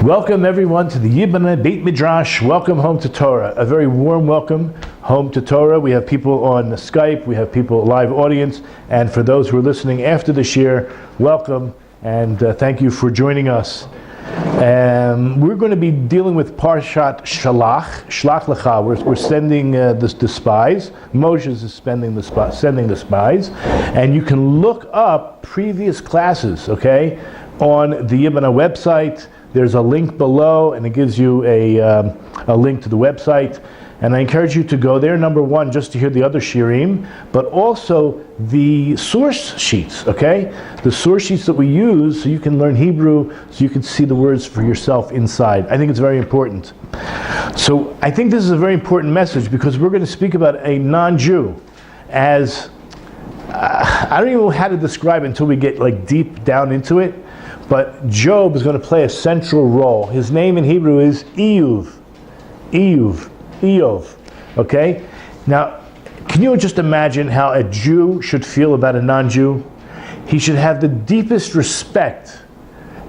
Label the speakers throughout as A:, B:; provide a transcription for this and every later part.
A: Welcome everyone to the Yiboneh Beit Midrash. Welcome home to Torah. A very warm welcome home to Torah. We have people on Skype, we have people live audience, and for those who are listening after the shir, welcome and thank you for joining us. We're going to be dealing with Parashat Shlach Lecha. We're sending the spies. Moses is sending the spies, and you can look up previous classes, okay, on the Yiboneh website. There's a link below, and it gives you a link to the website. And I encourage you to go there, number one, just to hear the other shirim, but also the source sheets, okay? The source sheets that we use so you can learn Hebrew, so you can see the words for yourself inside. I think it's very important. So I think this is a very important message because we're going to speak about a non-Jew as, I don't even know how to describe it until we get like deep down into it, but Job is going to play a central role. His name in Hebrew is Eov, okay? Now, can you just imagine how a Jew should feel about a non-Jew? He should have the deepest respect,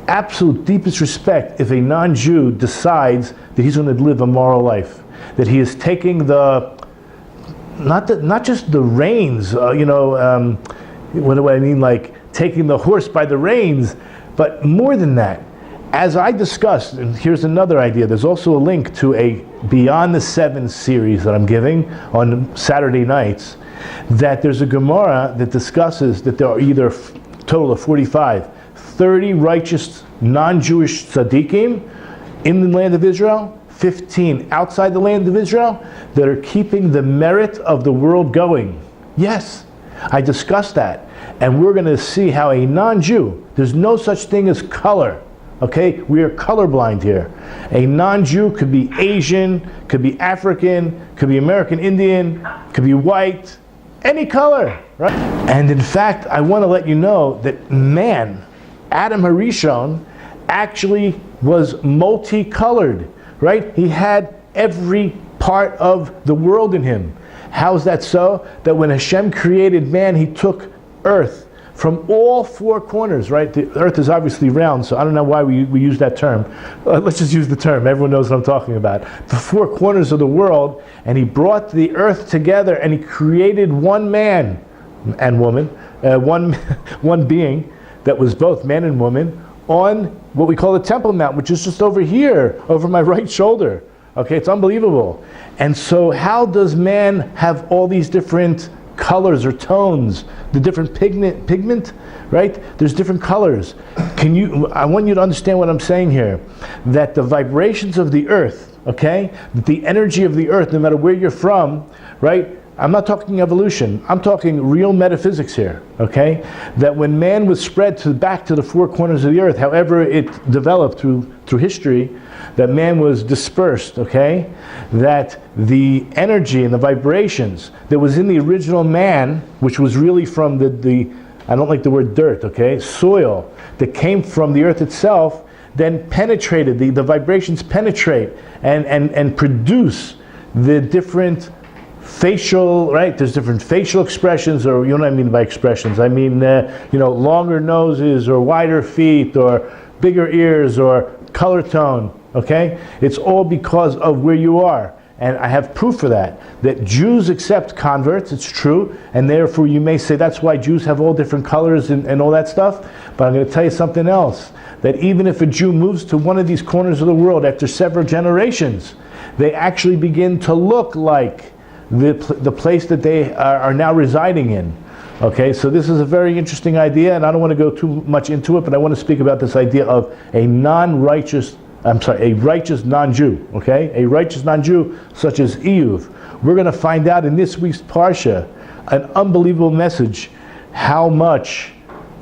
A: absolute deepest respect, if a non-Jew decides that he's going to live a moral life, that he is taking not just the reins, what do I mean, like taking the horse by the reins, but more than that. As I discussed, and here's another idea, there's also a link to a Beyond the Seven series that I'm giving on Saturday nights, that there's a Gemara that discusses that there are either a total of 30 righteous non-Jewish tzaddikim in the land of Israel, 15 outside the land of Israel, that are keeping the merit of the world going. Yes, I discussed that. And we're going to see how a non-Jew, there's no such thing as color. Okay, we are colorblind here. A non-Jew could be Asian, could be African, could be American Indian, could be white, any color, right? And in fact, I want to let you know that man, Adam HaRishon, actually was multicolored, right? He had every part of the world in him. How is that so? That when Hashem created man, he took earth from all four corners, right? The earth is obviously round, so I don't know why we use that term. Let's just use the term. Everyone knows what I'm talking about. The four corners of the world, and he brought the earth together, and he created one man and woman, one being that was both man and woman on what we call the Temple Mount, which is just over here, over my right shoulder. Okay, it's unbelievable. And so how does man have all these different colors or tones, the different pigment, right? There's different colors. I want you to understand what I'm saying here, that the vibrations of the earth, okay, the energy of the earth, no matter where you're from, right? I'm not talking evolution, I'm talking real metaphysics here, okay? That when man was spread back to the four corners of the earth, however it developed through history, that man was dispersed, okay? That the energy and the vibrations that was in the original man, which was really from the I don't like the word dirt, okay? Soil that came from the earth itself, then penetrated, the vibrations penetrate and produce the different facial, right? There's different facial expressions, or you know what I mean by expressions. I mean, longer noses or wider feet or bigger ears or color tone, okay? It's all because of where you are. And I have proof for that Jews accept converts, it's true, and therefore you may say that's why Jews have all different colors and all that stuff, but I'm going to tell you something else, that even if a Jew moves to one of these corners of the world after several generations, they actually begin to look like the place that they are now residing in. Okay, so this is a very interesting idea, and I don't want to go too much into it, but I want to speak about this idea of a righteous non-Jew, okay? A righteous non-Jew such as Eov. We're going to find out in this week's Parasha an unbelievable message, how much,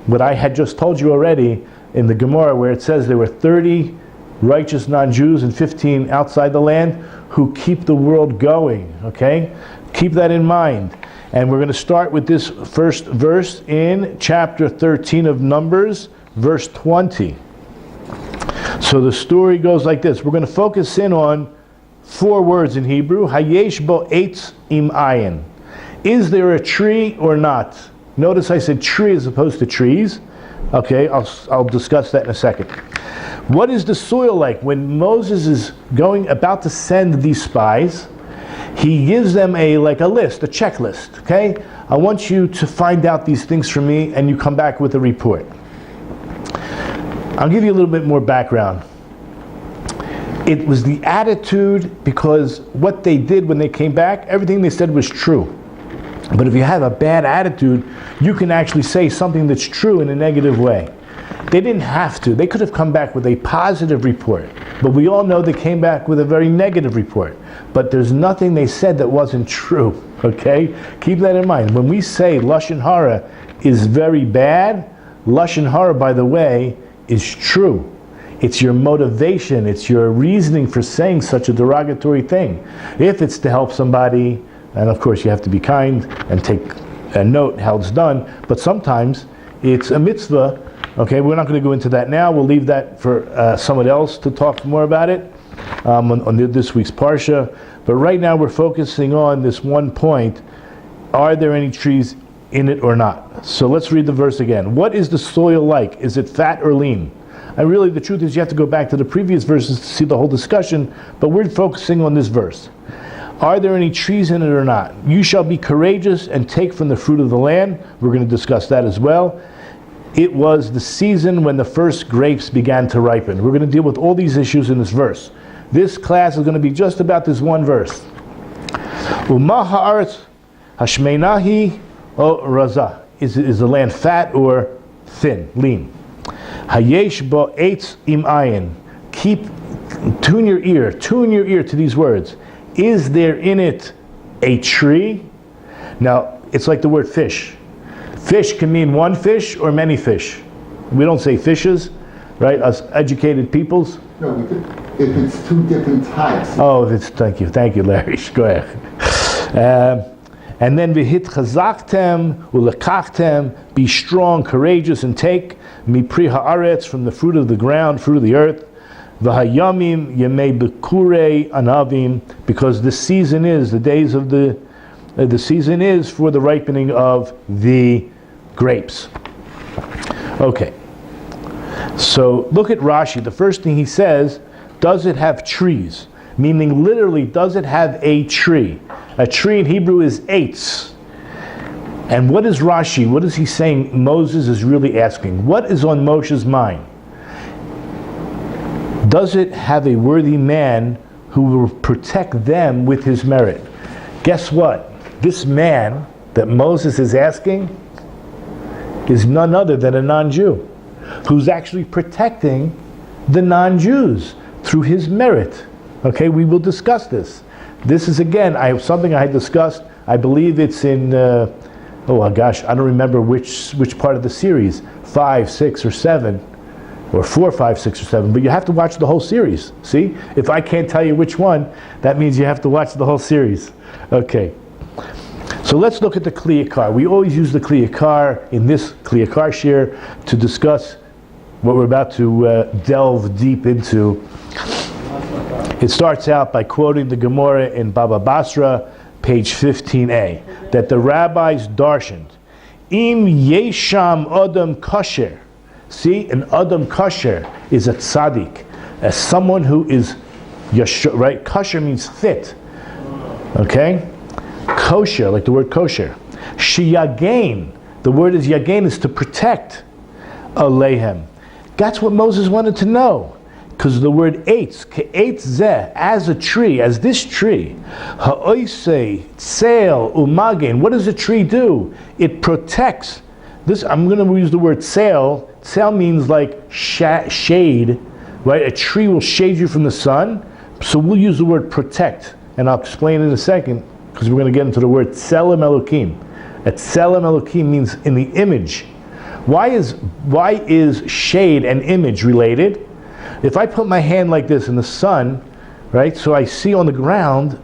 A: what I had just told you already in the Gemara where it says there were 30 righteous non-Jews and 15 outside the land who keep the world going, okay? Keep that in mind. And we're going to start with this first verse in chapter 13 of Numbers, verse 20. So the story goes like this. We're going to focus in on 4 words in Hebrew. Hayesh bo eitz im ayin. Is there a tree or not? Notice I said tree as opposed to trees. Okay, I'll discuss that in a second. What is the soil like? When Moses is about to send these spies, he gives them a list, a checklist. Okay, I want you to find out these things for me, and you come back with a report. I'll give you a little bit more background. It was the attitude, because what they did when they came back, everything they said was true. But if you have a bad attitude, you can actually say something that's true in a negative way. They didn't have to. They could have come back with a positive report. But we all know they came back with a very negative report. But there's nothing they said that wasn't true. Okay? Keep that in mind. When we say Lashon Hara is very bad, Lashon Hara, by the way, is true. It's your motivation. It's your reasoning for saying such a derogatory thing. If it's to help somebody, and of course you have to be kind and take a note how it's done, but sometimes it's a mitzvah. Okay, we're not going to go into that now. We'll leave that for someone else to talk more about it on this week's Parasha. But right now we're focusing on this one point. Are there any trees in it or not? So let's read the verse again. What is the soil like? Is it fat or lean? And really the truth is you have to go back to the previous verses to see the whole discussion, but we're focusing on this verse. Are there any trees in it or not? You shall be courageous and take from the fruit of the land. We're going to discuss that as well. It was the season when the first grapes began to ripen. We're going to deal with all these issues in this verse. This class is going to be just about this one verse. Uma ha'aretz hashmeinahi o raza. Is the land fat or thin, lean? Hayesh bo eitz im ayin. Tune your ear to these words. Is there in it a tree? Now, it's like the word fish. Fish can mean one fish or many fish. We don't say fishes, right? Us educated peoples.
B: No, if it's 2 different types.
A: Oh, thank you, Larry. Go ahead. And then v'hit chazaktem ulekachtem, be strong, courageous, and take mipri haaretz, from the fruit of the ground, fruit of the earth. V'hayamim yemei bekurei anavim, because the season is the days of the season is for the ripening of the grapes. Okay. So look at Rashi. The first thing he says, does it have trees? Meaning literally, does it have a tree? A tree in Hebrew is eitz. And what is Rashi? What is he saying Moses is really asking? What is on Moshe's mind? Does it have a worthy man who will protect them with his merit? Guess what? This man that Moses is asking is none other than a non-Jew who's actually protecting the non-Jews through his merit. Okay, we will discuss this. This is again something I had discussed. I believe it's in I don't remember which part of the series, 5, 6, or 7, or 4, 5, 6, or 7. But you have to watch the whole series. See, if I can't tell you which one, that means you have to watch the whole series. Okay. So let's look at the Kli Yakar. We always use the Kli Yakar in this Kli Yakar share to discuss what we're about to delve deep into. It starts out by quoting the Gemara in Baba Basra, page 15a, that the rabbis darshaned, Im yesham adam kasher. See, an adam kasher is a tzaddik, as someone who is yashur, right? Kasher means fit. Okay? Kosher, like the word kosher. Shiyagain, the word is yagain, is to protect. Alehem. That's what Moses wanted to know. Because the word eitz, ke'etz zeh, as a tree, as this tree, ha'oisei, tseil, umagen, what does a tree do? It protects. This, I'm going to use the word tseil. Tseil means like shade, right? A tree will shade you from the sun. So we'll use the word protect. And I'll explain in a second, because we're going to get into the word tselem elokim. A tselem elokim means in the image. Why is shade and image related? If I put my hand like this in the sun, right, so I see on the ground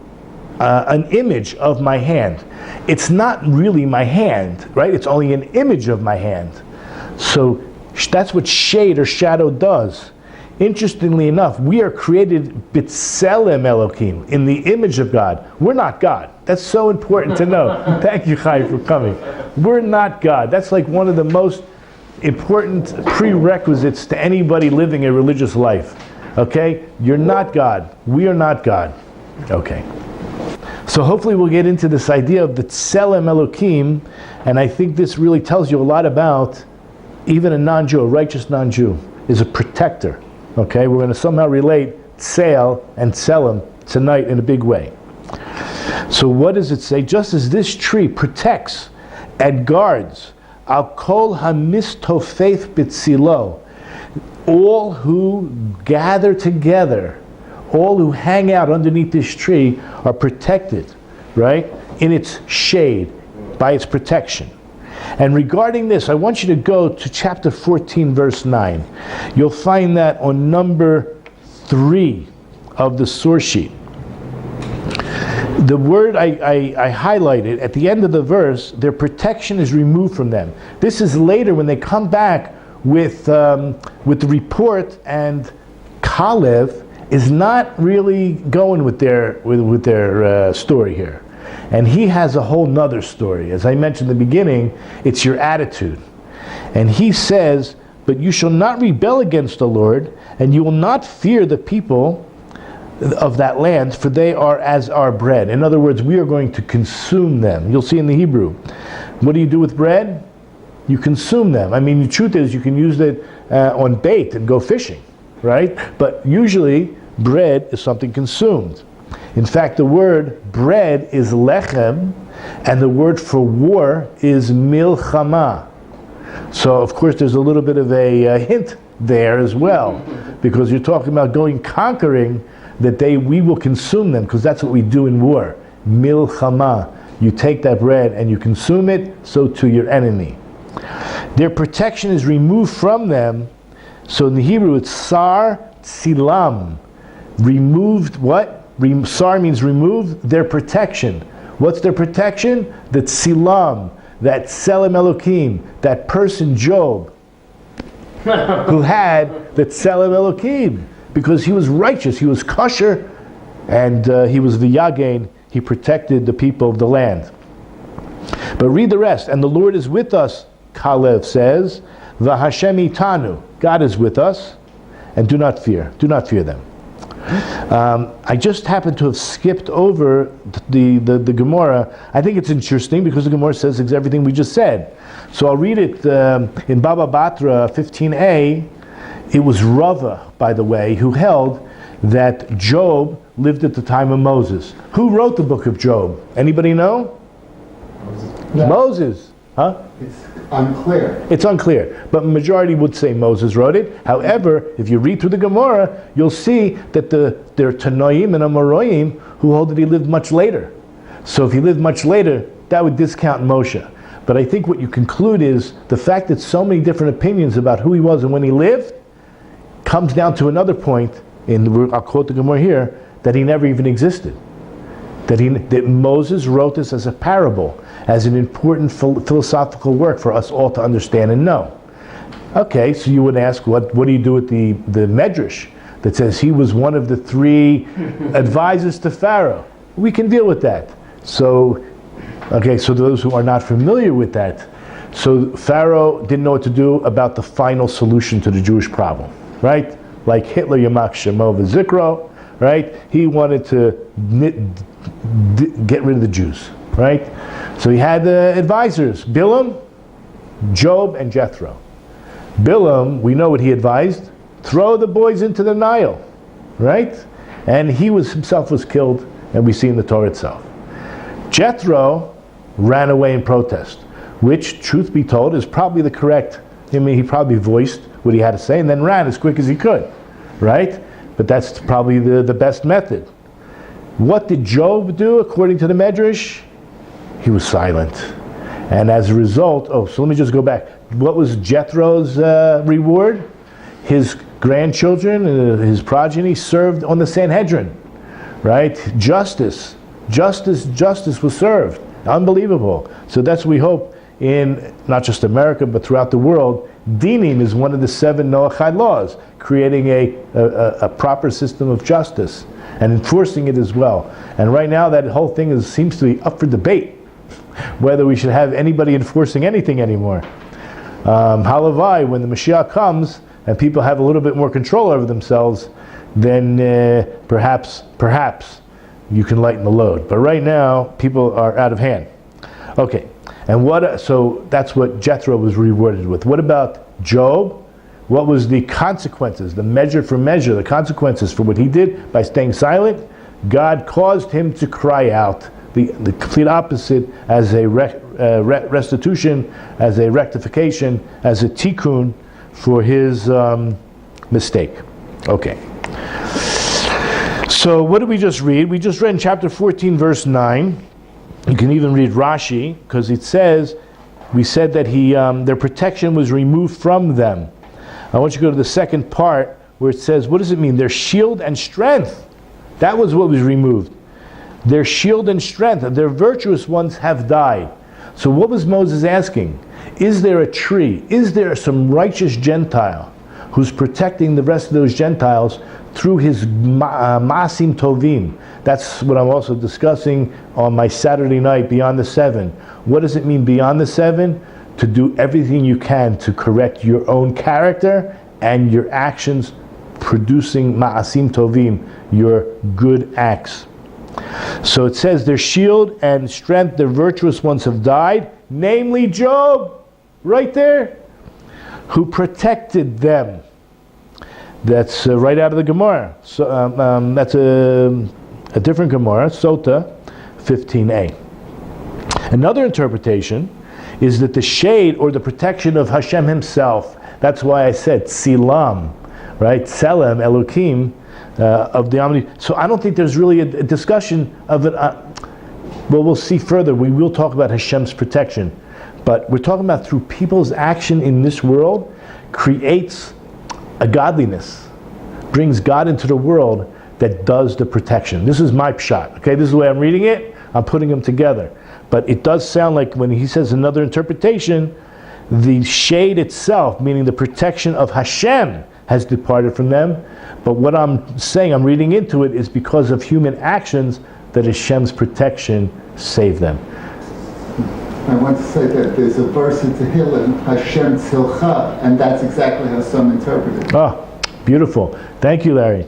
A: an image of my hand. It's not really my hand, right? It's only an image of my hand. So that's what shade or shadow does. Interestingly enough, we are created b'tselem Elokim, in the image of God. We're not God. That's so important to know. Thank you, Chai, for coming. We're not God. That's like one of the most important prerequisites to anybody living a religious life. Okay? You're not God. We are not God. Okay. So hopefully we'll get into this idea of the Tselem Elokim, and I think this really tells you a lot about even a non-Jew, a righteous non-Jew, is a protector. Okay, we're going to somehow relate Tzel and Tselem tonight in a big way. So what does it say? Just as this tree protects and guards al kol hamistofeth b'tzilo, all who gather together, all who hang out underneath this tree are protected, right, in its shade, by its protection. And regarding this, I want you to go to chapter 14, verse 9. You'll find that on number 3 of the source sheet. The word I highlighted, at the end of the verse, their protection is removed from them. This is later when they come back with the report, and Kalev is not really going with their story here. And he has a whole nother story. As I mentioned in the beginning, it's your attitude. And he says, but you shall not rebel against the Lord, and you will not fear the people of that land, for they are as our bread. In other words, we are going to consume them. You'll see in the Hebrew. What do you do with bread? You consume them. I mean, the truth is you can use it on bait and go fishing, right? But usually, bread is something consumed. In fact, the word bread is lechem, and the word for war is milchama. So, of course, there's a little bit of a hint there as well, because you're talking about conquering, that we will consume them, because that's what we do in war. Milchama. You take that bread and you consume it, so to your enemy. Their protection is removed from them. So in the Hebrew, it's sar tzilam. Removed what? Sar means removed their protection. What's their protection? The tzilam, that Tselem Elokim, that person Job, who had the Tselem Elokim, because he was righteous, he was kosher, and he was v'yagein, he protected the people of the land. But read the rest. And the Lord is with us, Kalev says, v'Hashem itanu, God is with us, and do not fear them. I just happened to have skipped over the Gemara. I think it's interesting because the Gemara says everything we just said. So I'll read it in Baba Batra 15a. It was Rava, by the way, who held that Job lived at the time of Moses. Who wrote the book of Job? Anybody know? Moses. Huh?
B: It's unclear.
A: It's unclear, but majority would say Moses wrote it. However, if you read through the Gemara, you'll see that there are Tanoim and Amoraim who hold that he lived much later. So if he lived much later, that would discount Moshe. But I think what you conclude is the fact that so many different opinions about who he was and when he lived comes down to another point, I'll quote the Gemara here, that he never even existed. That Moses wrote this as a parable, as an important philosophical work for us all to understand and know. Okay, so you would ask, what do you do with the Medrash that says he was one of the 3 advisors to Pharaoh? We can deal with that. So those who are not familiar with that, so Pharaoh didn't know what to do about the final solution to the Jewish problem, right? Like Hitler, Yamak Shemo V'Zikro, right? He wanted to get rid of the Jews, right? So he had advisors, Bilam, Job, and Jethro. Bilam, we know what he advised: throw the boys into the Nile, right? And he himself was killed, and we see in the Torah itself. Jethro ran away in protest, which, truth be told, is probably the correct. He probably voiced what he had to say and then ran as quick as he could, right? But that's probably the best method. What did Job do according to the Medrash? He was silent. And as a result, so let me just go back. What was Jethro's reward? His grandchildren, his progeny, served on the Sanhedrin, right? Justice was served. Unbelievable. So that's what we hope in not just America, but throughout the world, Dinim is one of the 7 Noahide laws, creating a proper system of justice and enforcing it as well. And right now that whole thing seems to be up for debate, whether we should have anybody enforcing anything anymore. Halavai, when the Mashiach comes and people have a little bit more control over themselves, then perhaps you can lighten the load. But right now, people are out of hand. Okay, and so that's what Jethro was rewarded with. What about Job? What was the consequences, the measure for measure, the consequences for what he did by staying silent? God caused him to cry out, the complete opposite, as a restitution, as a rectification, as a tikkun for his mistake. Okay. So what did we just read? We just read in chapter 14, verse 9. You can even read Rashi, because it says, we said that their protection was removed from them. I want you to go to the second part where it says, what does it mean? Their shield and strength. That was what was removed. Their shield and strength. Their virtuous ones have died. So what was Moses asking? Is there a tree? Is there some righteous Gentile who's protecting the rest of those Gentiles through his Ma'asim Tovim? That's what I'm also discussing on my Saturday night, Beyond the 7. What does it mean, Beyond the 7? To do everything you can to correct your own character and your actions, producing Ma'asim Tovim, your good acts. So it says, their shield and strength, their virtuous ones have died, namely Job, right there, who protected them. That's right out of the Gemara. So that's a different Gemara, Sota 15a. Another interpretation is that the shade or the protection of Hashem himself, that's why I said Tzilam, right? Tselem, Elokim, of the Omni. So I don't think there's really a discussion of it. Well, we'll see further. We will talk about Hashem's protection. But we're talking about through people's action in this world, creates a godliness, brings God into the world that does the protection. This is my pshat. Okay, this is the way I'm reading it. I'm putting them together. But it does sound like when he says another interpretation, the shade itself, meaning the protection of Hashem, has departed from them. But what I'm saying, I'm reading into it, is because of human actions that Hashem's protection saved them.
B: I want to say that there's a verse in Tehillim, Hashem Tzilcha, and that's exactly how some interpret it.
A: Oh, beautiful. Thank you, Larry.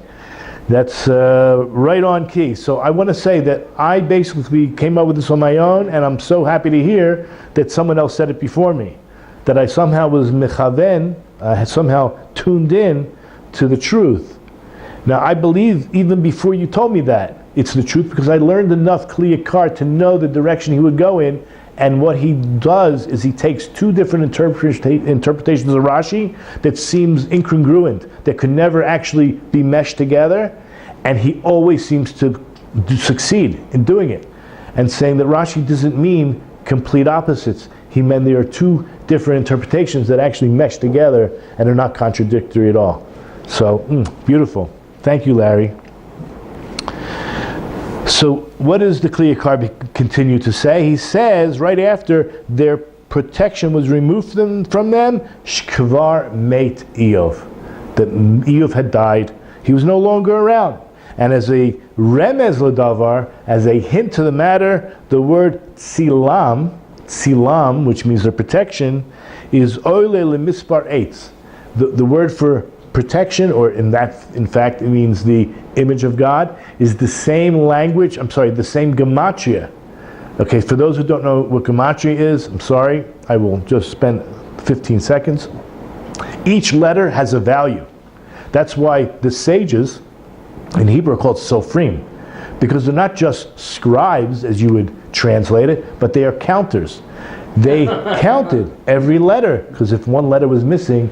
A: That's right on key. So I want to say that I basically came up with this on my own, and I'm so happy to hear that someone else said it before me. That I somehow was mechaven, had somehow tuned in to the truth. Now I believe even before you told me that, it's the truth, because I learned enough Kliyakar to know the direction he would go in. And what he does is he takes two different interpretations of Rashi that seems incongruent, that could never actually be meshed together, and he always seems to succeed in doing it. And saying that Rashi doesn't mean complete opposites. He meant there are two different interpretations that actually mesh together and are not contradictory at all. So, beautiful. Thank you, Larry. So what does the Kliyakar continue to say? He says, right after their protection was removed from them, Shkvar mate Eov. That Eov had died. He was no longer around. And as a remez l'davar, as a hint to the matter, the word tzilam, which means their protection, is oile lemispar eitz. The word for protection, or in fact it means the image of God, is the same language, the same gematria. Okay, for those who don't know what gematria is, I'm sorry, I will just spend 15 seconds. Each letter has a value. That's why the sages in Hebrew are called sofrim, because they're not just scribes as you would translate it, but they are counters. They counted every letter, because if one letter was missing,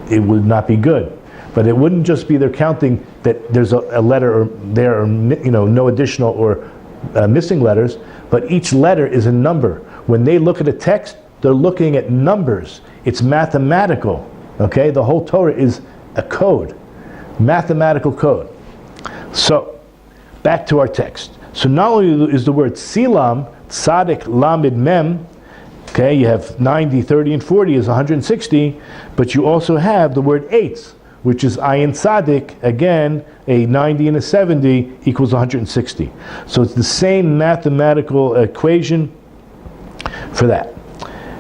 A: it would not be good. But it wouldn't just be their counting that there's a letter or there are no additional or missing letters, but each letter is a number. When they look at a text, they're looking at numbers. It's mathematical. Okay, the whole Torah is a code, mathematical code. So back to our text. So not only is the word silam, tzadik lamed mem, Okay, you have 90, 30, and 40 is 160, but you also have the word eitz, which is ayin tzaddik, again, a 90 and a 70 equals 160. So it's the same mathematical equation for that.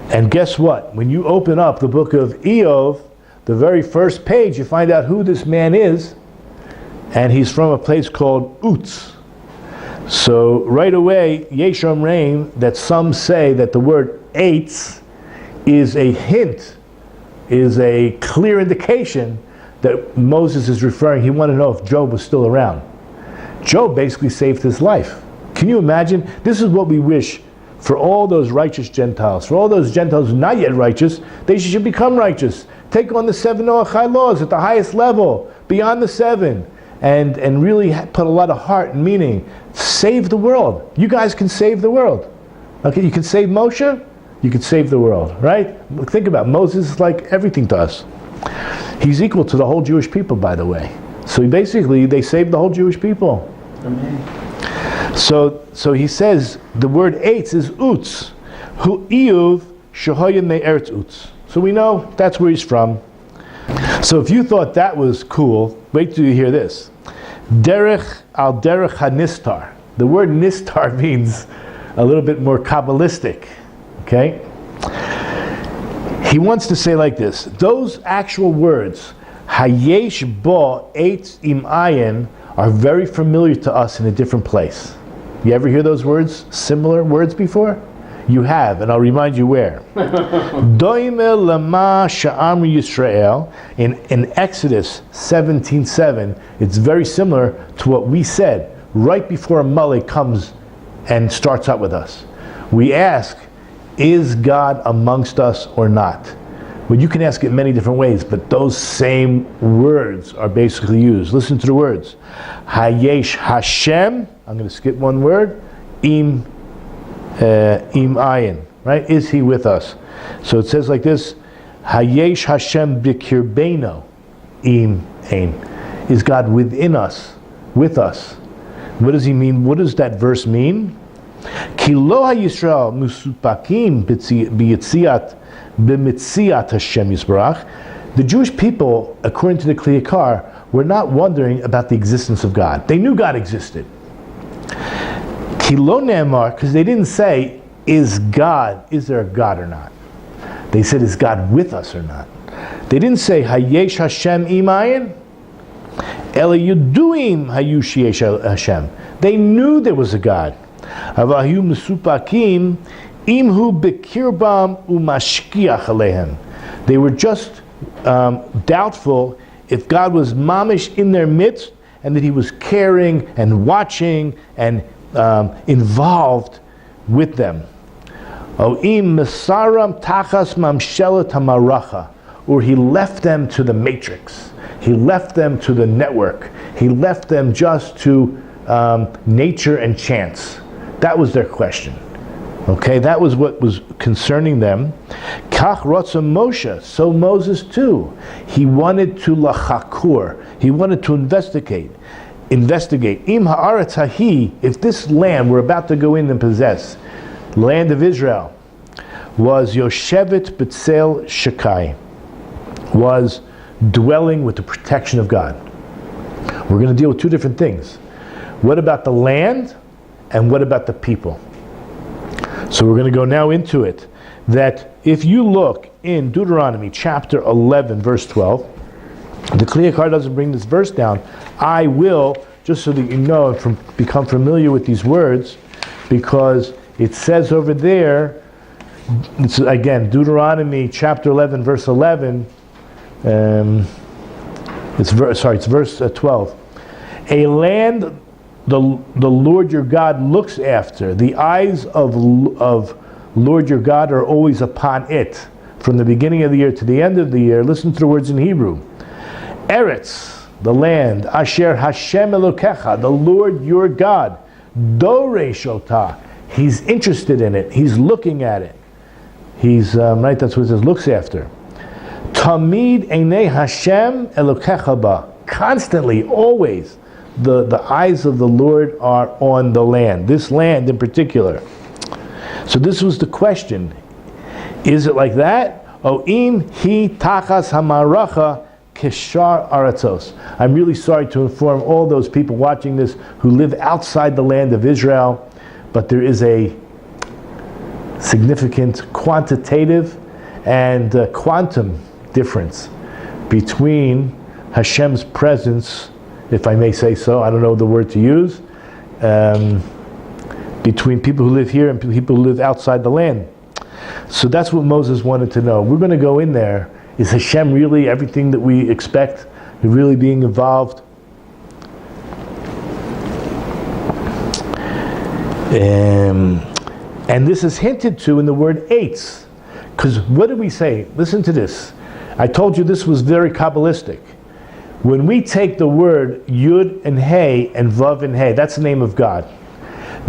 A: And guess what? When you open up the book of Eov, the very first page, you find out who this man is, and he's from a place called Utz. So right away, Yesh Omrein, that some say that the word eitz is a hint, is a clear indication that Moses is referring. He wanted to know if Job was still around. Job basically saved his life. Can you imagine? This is what we wish for all those righteous Gentiles, for all those Gentiles who are not yet righteous. They should become righteous. Take on the 7 Noahide laws at the highest level, beyond the 7. And really put a lot of heart and meaning. Save the world. You guys can save the world. Okay, you can save Moshe, you can save the world, right? Think about it. Moses is like everything to us. He's equal to the whole Jewish people, by the way. So basically, they saved the whole Jewish people.
B: Amen.
A: So he says, the word eitz is utz. Hu iyuv shehoyen me'eretz utz. So we know that's where he's from. So if you thought that was cool, wait till you hear this. Derech al derech hanistar. The word nistar means a little bit more Kabbalistic. Okay? He wants to say like this. Those actual words, hayesh bo eitz im ayin, are very familiar to us in a different place. You ever hear those words, similar words before? You have, and I'll remind you where. Doime lama sha'amri Yisrael, in Exodus 17:7, it's very similar to what we said right before Amalek comes and starts out with us. We ask, is God amongst us or not? Well, you can ask it many different ways, but those same words are basically used. Listen to the words. Hayesh Hashem, I'm going to skip one word, im ayin, right? Is he with us? So it says like this, Hayesh Hashem b'kirbeino im ein. Is God within us, with us? What does he mean? What does that verse mean? Ki lo ha-Yisrael musupakim b'yitziat Hashem Yisbarach. The Jewish people, according to the Kliyakar, were not wondering about the existence of God. They knew God existed. Kilo Ne'emar, because they didn't say, is there a God or not? They said, is God with us or not? They didn't say, Hayesh Hashem imayin, Ela Yuduim Hayushi Hashem. They knew there was a God. Avahu Mesupakim Imhu Bekirbam Umashkiach Alehem. They were just doubtful if God was mamish in their midst and that he was caring and watching and involved with them. Or he left them to the matrix. He left them to the network. He left them just to nature and chance. That was their question. Okay, that was what was concerning them. Kach rotza Moshe, so Moses too. He wanted to lachakur. He wanted to investigate. Im ha'aretz hahi, if this land we're about to go in and possess, land of Israel, was Yoshevet B'tzel Shekai, was dwelling with the protection of God. We're going to deal with two different things. What about the land, and what about the people? So we're going to go now into it. That if you look in Deuteronomy chapter 11, verse 12, the Kliyakar doesn't bring this verse down. I will, just so that you know and become familiar with these words, because it says over there, it's again Deuteronomy chapter 11, verse 11. It's verse 12. A land the Lord your God looks after. The eyes of Lord your God are always upon it, from the beginning of the year to the end of the year. Listen to the words in Hebrew. Eretz, the land, Asher Hashem Elokecha, the Lord your God, Dorei Shota, he's interested in it, he's looking at it. He's, right, that's what it says, looks after. Tamid Einei Hashem Elokecha ba, constantly, always, the eyes of the Lord are on the land, this land in particular. So this was the question. Is it like that? O im hi tachas hamaracha keshar aratzos. I'm really sorry to inform all those people watching this who live outside the land of Israel, but there is a significant quantitative and quantum difference between Hashem's presence, if I may say so, I don't know the word to use, between people who live here and people who live outside the land. So that's what Moses wanted to know. We're going to go in there. Is Hashem really everything that we expect? Really being involved? And this is hinted to in the word eitz. Because what did we say? Listen to this. I told you this was very Kabbalistic. When we take the word Yud and Hey and Vav and Hey, that's the name of God.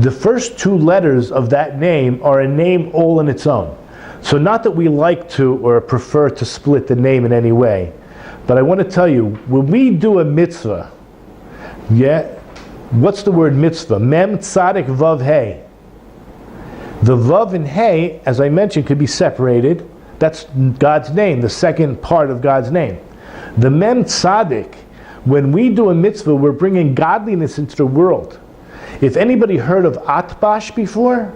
A: The first two letters of that name are a name all in its own. So not that we like to or prefer to split the name in any way, but I want to tell you, when we do a mitzvah, what's the word mitzvah? Mem tzadik vav hey. The vav and hey, as I mentioned, could be separated. That's God's name, the second part of God's name. The mem tzadik, when we do a mitzvah, we're bringing godliness into the world. If anybody heard of atbash before,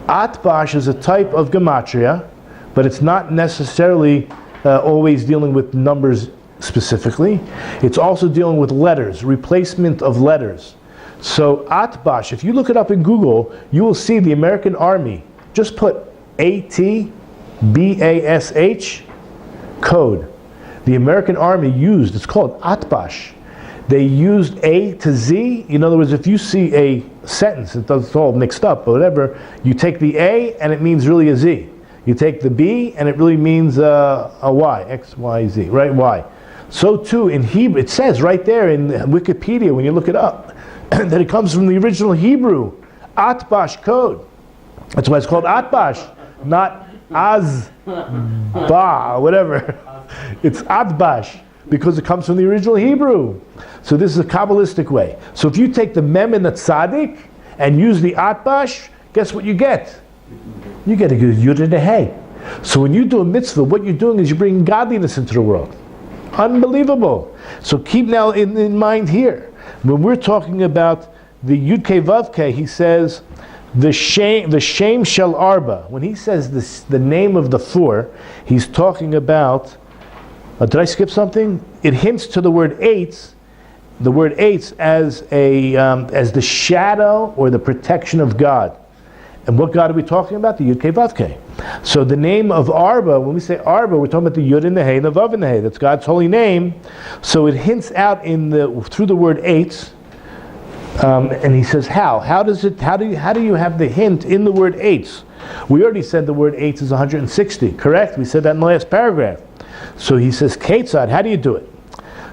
A: atbash is a type of gematria, but it's not necessarily always dealing with numbers specifically. It's also dealing with letters, replacement of letters. So atbash, if you look it up in Google, you will see the American Army. Just put ATBASH code. The American Army used, it's called atbash. They used A to Z. In other words, if you see a sentence, it's all mixed up, but whatever, you take the A and it means really a Z. You take the B and it really means a Y, X, Y, Z, right? Y. So too in Hebrew, it says right there in Wikipedia when you look it up, that it comes from the original Hebrew, Atbash code. That's why it's called Atbash, not Az-Ba, whatever. It's Atbash, because it comes from the original Hebrew. So this is a Kabbalistic way. So if you take the Mem and the Tzadik and use the Atbash, guess what you get? You get a good Yud and a Hey. So when you do a mitzvah, what you're doing is you're bringing godliness into the world. Unbelievable. So keep now in mind here, when we're talking about the Yud K Vav K, he says, the shame shel arba. When he says this, the name of the four, he's talking about, did I skip something? It hints to the word eitz, as the shadow or the protection of God. And what God are we talking about? The Yud K Vav K. So the name of Arba, when we say Arba, we're talking about the Yud and the Hey and the Vav and the Hey. That's God's holy name. So it hints out through the word eitz. And he says, how? How do you have the hint in the word eitz? We already said the word eitz is 160, correct? We said that in the last paragraph. So he says, Ketzad, how do you do it?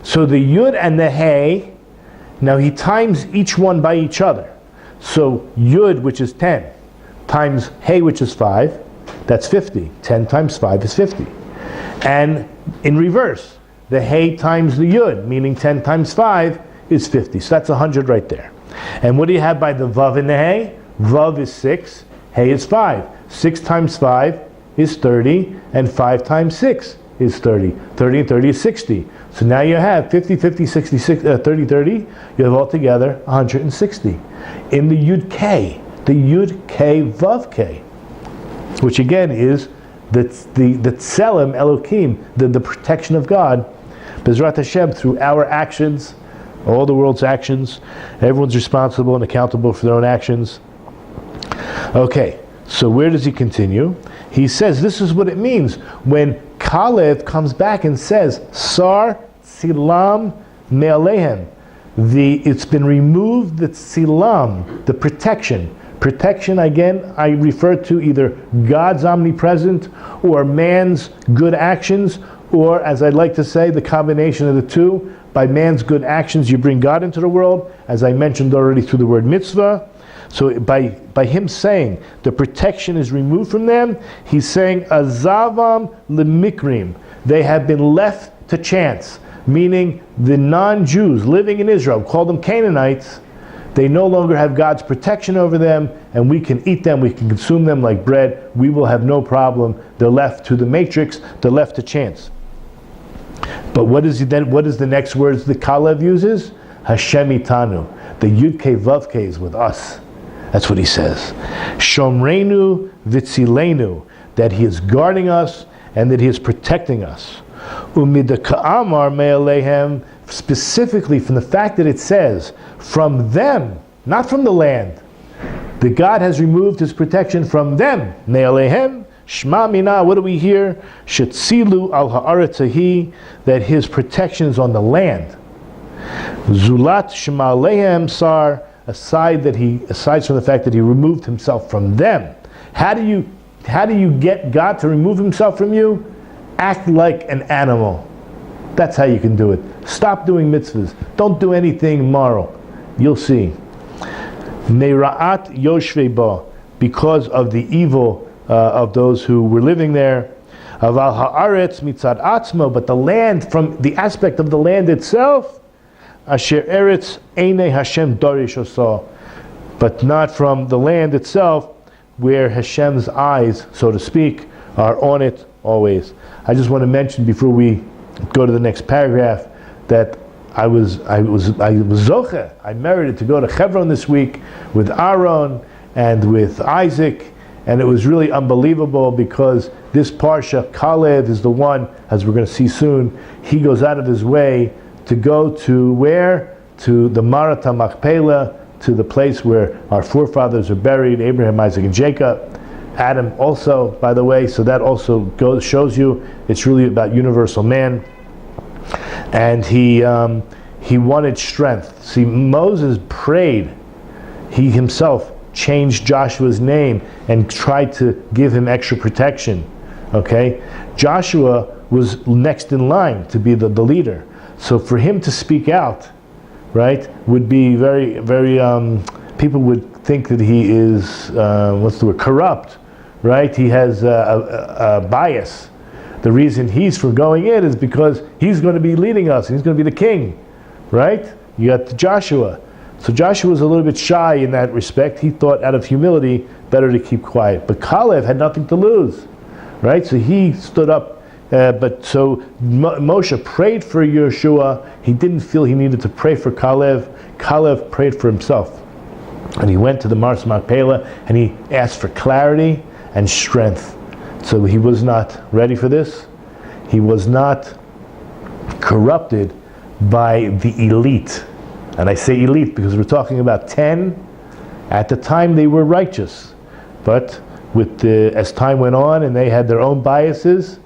A: So the Yud and the Hey, now he times each one by each other. So Yud, which is 10, times Hey, which is 5, that's 50. 10 times 5 is 50. And in reverse, the Hey times the Yud, meaning 10 times 5 is 50. So that's 100 right there. And what do you have by the Vav and the Hey? Vav is 6, Hey is 5. 6 times 5 is 30, and 5 times 6 is 30. 30 and 30 is 60. So now you have 50, 50, 60, 30, 30. You have altogether 160. In the Yud K, the Yud K Vav K, which again is the Tselem Elokim, the protection of God, Bezrat Hashem, through our actions, all the world's actions. Everyone's responsible and accountable for their own actions. Okay, so where does he continue? He says this is what it means when Kalev comes back and says, Sar Tzilam Me'alehem. It's been removed, the Tzilam, the protection. Protection, again, I refer to either God's omnipresent or man's good actions, or, as I'd like to say, the combination of the two. By man's good actions, you bring God into the world, as I mentioned already through the word mitzvah. So by him saying the protection is removed from them, he's saying, Azavam lemikrim. They have been left to chance. Meaning the non-Jews living in Israel, call them Canaanites, They no longer have God's protection over them, and we can eat them, we can consume them like bread. We will have no problem. They're left to the matrix, they're left to chance. But what is the next words that Kalev uses? Hashem itanu. The Yud-Kei Vav-Kei is with us. That's what he says. Shomreinu vitzilenu. That he is guarding us and that he is protecting us. Umidaka'amar me'alehem. Specifically from the fact that it says, from them, not from the land, that God has removed his protection from them. Me'alehem, shma mina, what do we hear? Shetzilu al ha'aretzahi, that his protection is on the land. Zulat shma alehem sar, aside from the fact that he removed himself from them. How do you get God to remove himself from you? Act like an animal. That's how you can do it. Stop doing mitzvahs. Don't do anything immoral. You'll see. Meira'at yoshvei ba, because of the evil of those who were living there. Aval haaretz mitzad atzmo, but the land, from the aspect of the land itself, asher eretz einei Hashem dorish osa, but not from the land itself, where Hashem's eyes, so to speak, are on it always. I just want to mention before we go to the next paragraph that I was zoche. I merited to go to Hebron this week with Aaron and with Isaac, and it was really unbelievable because this Parsha, Kalev, is the one, as we're going to see soon, he goes out of his way to go to where? To the Marat HaMachpelah, to the place where our forefathers are buried, Abraham, Isaac, and Jacob. Adam also, by the way, so that also shows you it's really about universal man. And he wanted strength. See, Moses prayed. He himself changed Joshua's name and tried to give him extra protection. Okay? Joshua was next in line to be the leader. So for him to speak out, right, would be very, very, people would think that he is, corrupt, right? He has a bias. The reason he's for going in is because he's going to be leading us, and he's going to be the king, right? You got Joshua. So Joshua was a little bit shy in that respect. He thought out of humility, better to keep quiet. But Kalev had nothing to lose, right? So he stood up. Moshe prayed for Yeshua. He didn't feel he needed to pray for Kalev. Kalev prayed for himself. And he went to the Marat Machpelah and he asked for clarity and strength. So he was not ready for this. He was not corrupted by the elite. And I say elite because we're talking about 10. At the time they were righteous. But as time went on and they had their own biases,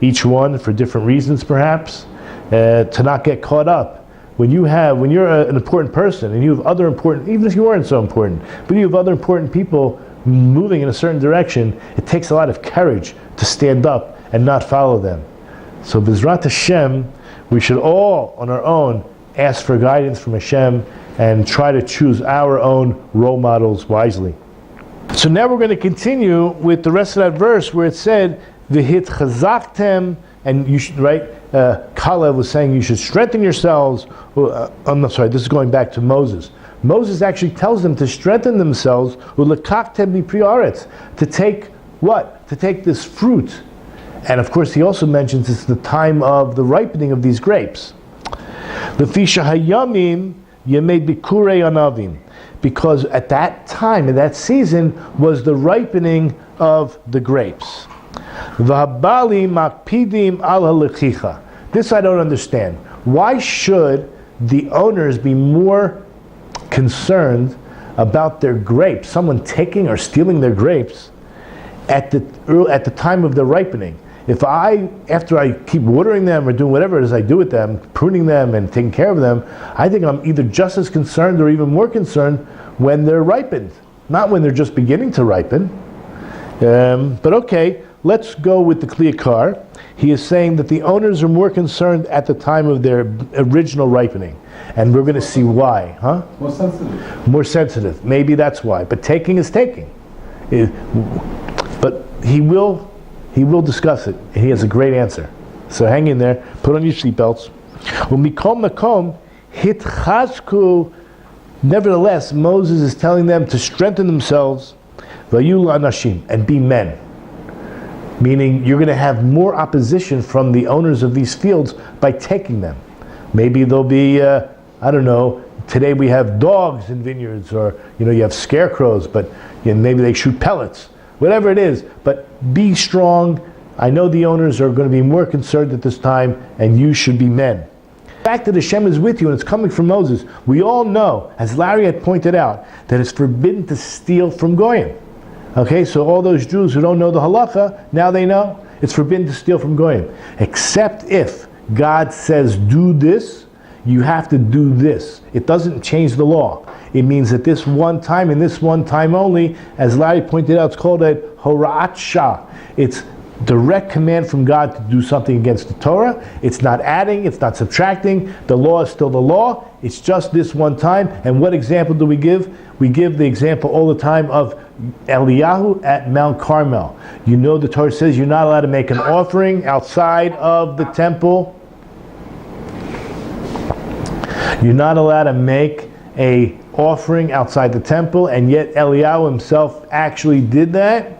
A: each one for different reasons perhaps, to not get caught up. When you're an important person and you have other important, even if you weren't so important, but you have other important people moving in a certain direction, it takes a lot of courage to stand up and not follow them. So B'ezrat Hashem, we should all on our own ask for guidance from Hashem and try to choose our own role models wisely. So now we're going to continue with the rest of that verse where it said, V'hit chazaktem, and you should, right? Kalev was saying you should strengthen yourselves. I'm sorry, this is going back to Moses. Moses actually tells them to strengthen themselves, to take what? To take this fruit. And of course he also mentions it's the time of the ripening of these grapes. Lefisha hayamim yemei bikurei anavim. Because at that time, in that season, was the ripening of the grapes. V'habali makpidim al halechicha. This I don't understand. Why should the owners be more concerned about their grapes, someone taking or stealing their grapes at the time of the ripening? If after I keep watering them or doing whatever it is I do with them, pruning them and taking care of them, I think I'm either just as concerned or even more concerned when they're ripened, not when they're just beginning to ripen. But okay, let's go with the Kliyakar. He is saying that the owners are more concerned at the time of their original ripening. And we're going to see why. Huh?
B: More sensitive.
A: More sensitive. Maybe that's why. But taking is taking. But he will discuss it. He has a great answer. So hang in there. Put on your seatbelts. Umikom makom hitchazku Nevertheless, Moses is telling them to strengthen themselves, vayul anashim, and be men. Meaning, you're going to have more opposition from the owners of these fields by taking them. Maybe there'll be, I don't know, today we have dogs in vineyards, or you have scarecrows, but maybe they shoot pellets. Whatever it is, but be strong. I know the owners are going to be more concerned at this time, and you should be men. The fact that Hashem is with you and it's coming from Moses, we all know, as Larry had pointed out, that it's forbidden to steal from Goyim. Okay, so all those Jews who don't know the halacha, now they know it's forbidden to steal from Goyim. Except if God says do this, you have to do this. It doesn't change the law. It means that this one time and this one time only, as Larry pointed out, it's called a hora'at shah. It's direct command from God to do something against the Torah. It's not adding, it's not subtracting. The law is still the law. It's just this one time. And what example do we give? We give the example all the time of Eliyahu at Mount Carmel. The Torah says you're not allowed to make an offering outside of the temple. You're not allowed to make a offering outside the temple, and yet Eliyahu himself actually did that,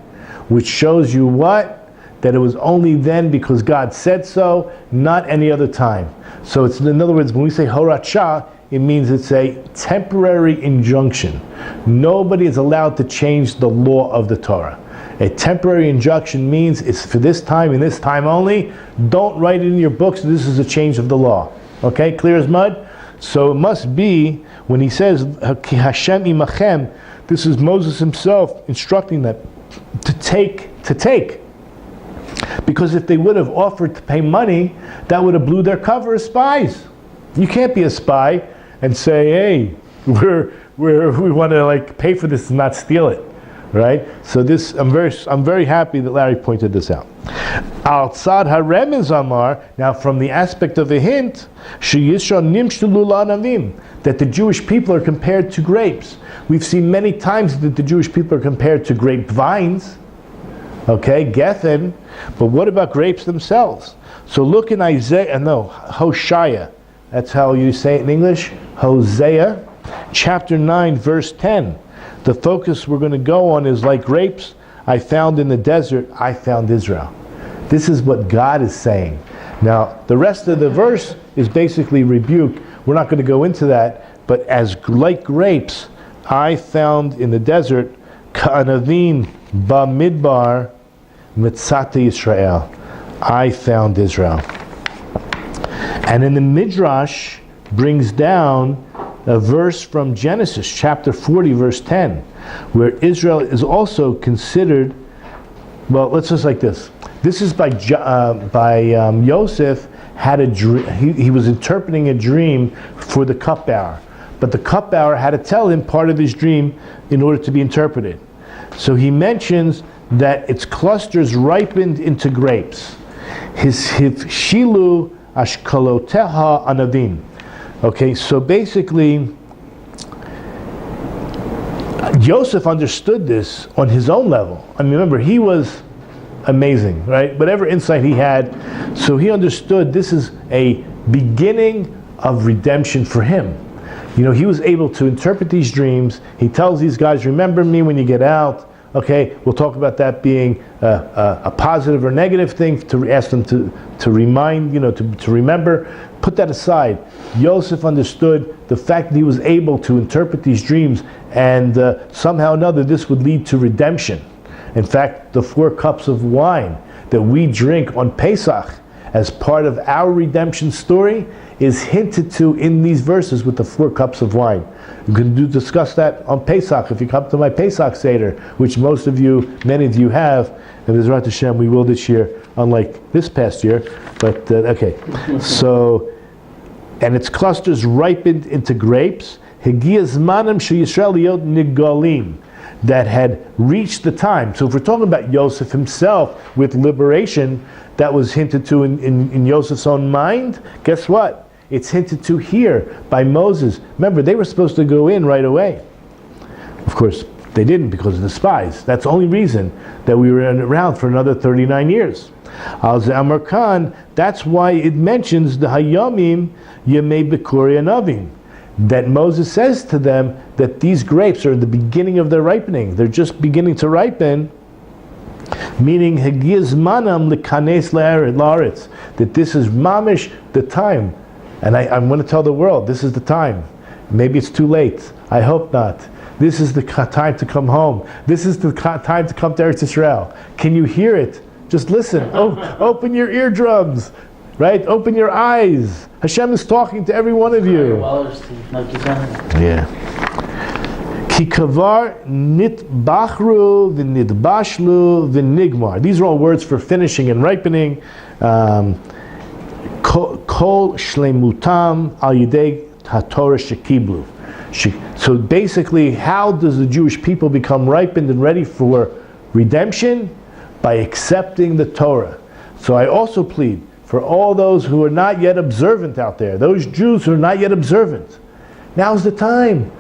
A: which shows you what? That it was only then because God said so, not any other time. So it's, in other words, when we say horat shah, it means it's a temporary injunction. Nobody is allowed to change the law of the Torah. A temporary injunction means it's for this time and this time only. Don't write it in your books, this is a change of the law. Okay, clear as mud? So it must be, when he says, Ki Hashem imachem, this is Moses himself instructing them to take. Because if they would have offered to pay money, that would have blew their cover as spies. You can't be a spy and say, hey, we want to pay for this and not steal it. Right? So this, I'm very happy that Larry pointed this out. Al tzad haremez amar, now from the aspect of the hint, sheyisra nimshlu la'anavim, that the Jewish people are compared to grapes. We've seen many times that the Jewish people are compared to grapevines. Okay, Gethin, but what about grapes themselves? So look in Hosea, that's how you say it in English, Hosea, chapter 9, verse 10. The focus we're going to go on is like grapes I found in the desert, I found Israel. This is what God is saying. Now, the rest of the verse is basically rebuke. We're not going to go into that, but as like grapes, I found in the desert, Ka'anavim Bamidbar Mitzati Israel. I found Israel. And in the Midrash brings down a verse from Genesis chapter 40 verse 10, where Israel is also considered, well, let's just like this. This is by Yosef had a dream. He was interpreting a dream for the cupbearer, but the cupbearer had to tell him part of his dream in order to be interpreted. So he mentions that its clusters ripened into grapes. His shilu ashkaloteha anavim. Okay, so basically, Joseph understood this on his own level. I mean, remember, he was amazing, right? Whatever insight he had, so he understood this is a beginning of redemption for him. He was able to interpret these dreams. He tells these guys, remember me when you get out. Okay, we'll talk about that being a positive or negative thing, to ask them to remind, to remember. Put that aside. Yosef understood the fact that he was able to interpret these dreams, and somehow or another this would lead to redemption. In fact, the 4 cups of wine that we drink on Pesach as part of our redemption story is hinted to in these verses with the 4 cups of wine. You can discuss that on Pesach if you come to my Pesach Seder, which many of you have, and Bezrat Hashem we will this year, unlike this past year. But okay, so, and its clusters ripened into grapes. Higia zmanim sheyisrael liot nigalim, that had reached the time. So if we're talking about Yosef himself with liberation, that was hinted to in Yosef's own mind. Guess what? It's hinted to here by Moses. Remember, they were supposed to go in right away. Of course, they didn't because of the spies. That's the only reason that we were around for another 39 years. Al-Zamar Khan, that's why it mentions the Hayamim Yemei Bikuri Anavim, that Moses says to them that these grapes are the beginning of their ripening. They're just beginning to ripen, meaning Hagizmanam likanes la'aretz, that this is mamish the time. And I'm going to tell the world, this is the time. Maybe it's too late. I hope not. This is the time to come home. This is the time to come to Eretz Yisrael. Can you hear it? Just listen. Open your eardrums, right? Open your eyes. Hashem is talking to every one of you. Yeah. Ki kavar nitbachru v'nidbashlu v'nigmar. These are all words for finishing and ripening. Kol shlemutam al yidei haTorah shekiblu. So basically, how does the Jewish people become ripened and ready for redemption? By accepting the Torah. So I also plead for all those who are not yet observant out there, those Jews who are not yet observant. Now's the time.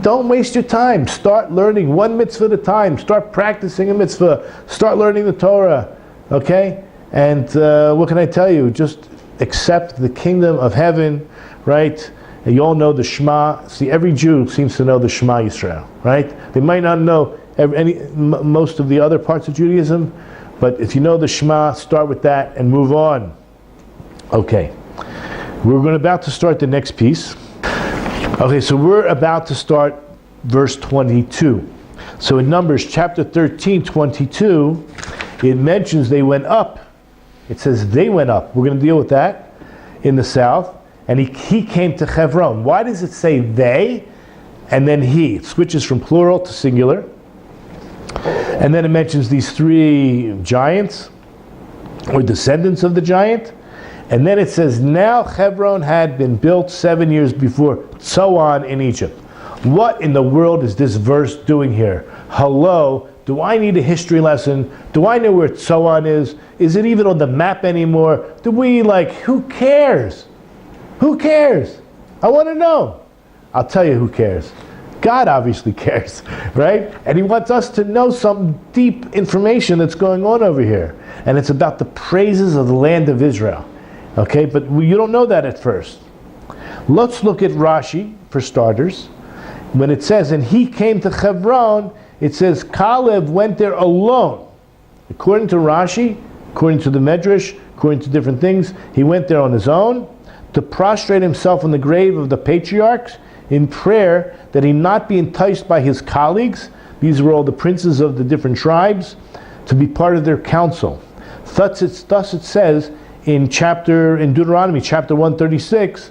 A: Don't waste your time. Start learning one mitzvah at a time. Start practicing a mitzvah. Start learning the Torah. Okay? And what can I tell you? Just accept the kingdom of heaven, right? And you all know the Shema. See, every Jew seems to know the Shema Yisrael, right? They might not know most of the other parts of Judaism, but if you know the Shema, start with that and move on. Okay, we're about to start the next piece. Okay, so we're about to start verse 22. So in Numbers chapter 13, 22, it mentions they went up. It says they went up. We're going to deal with that in the south. And he came to Hebron. Why does it say they and then he? It switches from plural to singular. And then it mentions these three giants, or descendants of the giant. And then it says, now Hebron had been built 7 years before Tzoan in Egypt. What in the world is this verse doing here? Hello, do I need a history lesson? Do I know where Tzoan is? Is it even on the map anymore? Who cares? Who cares? I want to know. I'll tell you who cares. God obviously cares, right? And He wants us to know some deep information that's going on over here. And it's about the praises of the land of Israel. Okay, but you don't know that at first. Let's look at Rashi, for starters. When it says, and he came to Hebron, it says, Caleb went there alone. According to Rashi, according to the Medrash, according to different things, he went there on his own to prostrate himself on the grave of the patriarchs in prayer that he not be enticed by his colleagues, these were all the princes of the different tribes, to be part of their council. Thus it says in Deuteronomy chapter 136,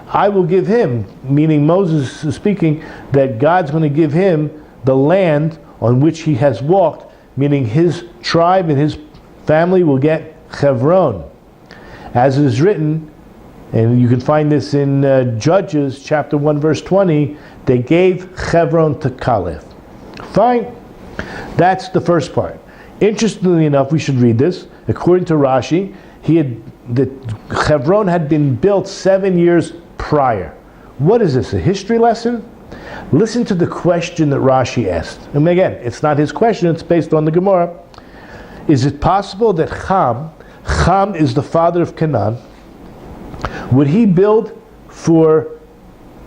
A: I will give him, meaning Moses is speaking, that God's going to give him the land on which he has walked, meaning his tribe and his family will get Hebron. As it is written, and you can find this in Judges chapter 1 verse 20, they gave Hebron to Caleb. Fine. That's the first part. Interestingly enough, we should read this. According to Rashi, Hebron had been built 7 years prior. What is this, a history lesson? Listen to the question that Rashi asked. And again, it's not his question, it's based on the Gemara. Is it possible that Ham is the father of Canaan, would he build for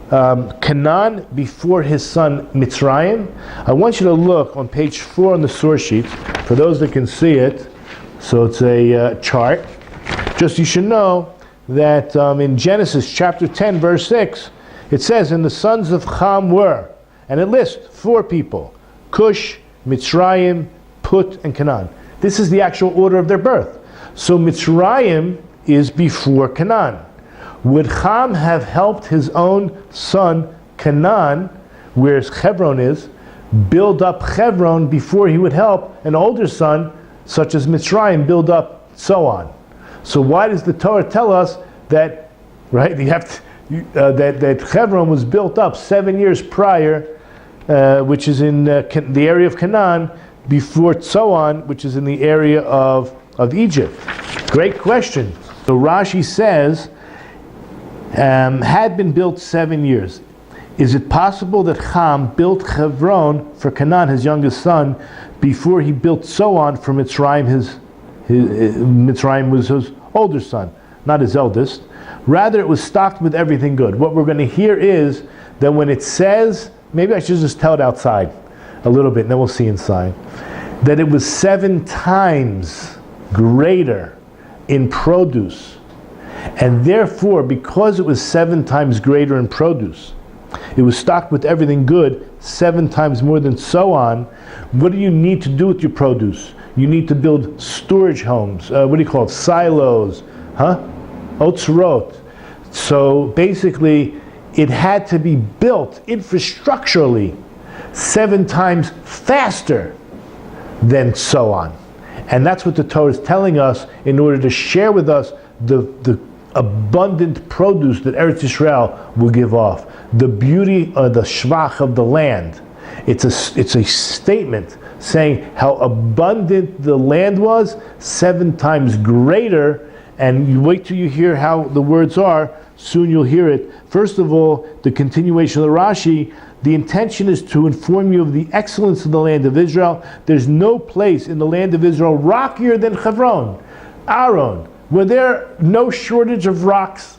A: Canaan before his son Mitzrayim? I want you to look on page 4 on the source sheet, for those that can see it. So it's a chart. Just you should know that in Genesis chapter 10 verse 6, it says, and the sons of Ham were, and it lists 4 people, Cush, Mitzrayim, Put, and Canaan. This is the actual order of their birth. So Mitzrayim is before Canaan. Would Ham have helped his own son Canaan, where Hebron is, build up Hebron before he would help an older son, such as Mitzrayim, build up so on? So why does the Torah tell us that, right? You have to, that Hebron was built up 7 years prior, which is in the area of Canaan, before Tzoan, which is in the area of Egypt? Great question. So Rashi says, had been built 7 years. Is it possible that Ham built Hebron for Canaan, his youngest son, before he built Tzoan for Mitzrayim? Mitzrayim was his older son, not his eldest. Rather, it was stocked with everything good. What we're going to hear is that when it says, maybe I should just tell it outside a little bit, and then we'll see inside, that it was 7 times greater in produce. And therefore, because it was 7 times greater in produce, it was stocked with everything good, 7 times more than so on. What do you need to do with your produce? You need to build storage homes. What do you call it? Silos, Otzrot. So basically, it had to be built infrastructurally 7 times faster than so on. And that's what the Torah is telling us in order to share with us the abundant produce that Eretz Yisrael will give off. The beauty of the Shlach of the land. It's a statement saying how abundant the land was, 7 times greater. And you wait till you hear how the words are, soon you'll hear it. First of all, the continuation of the Rashi, the intention is to inform you of the excellence of the land of Israel. There's no place in the land of Israel rockier than Hebron, Aaron, where there are no shortage of rocks.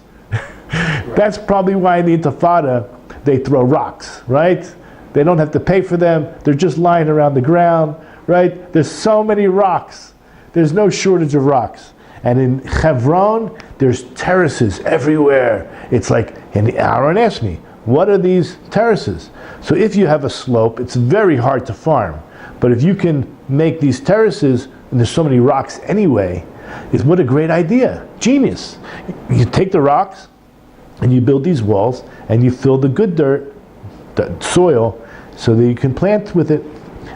A: That's probably why in the Intifada they throw rocks, right? They don't have to pay for them. They're just lying around the ground, right? There's so many rocks. There's no shortage of rocks. And in Hebron, there's terraces everywhere. It's like, and Aaron asked me, what are these terraces? So if you have a slope, it's very hard to farm. But if you can make these terraces, and there's so many rocks anyway, what a great idea. Genius. You take the rocks, and you build these walls, and you fill the good dirt, the soil, so that you can plant with it.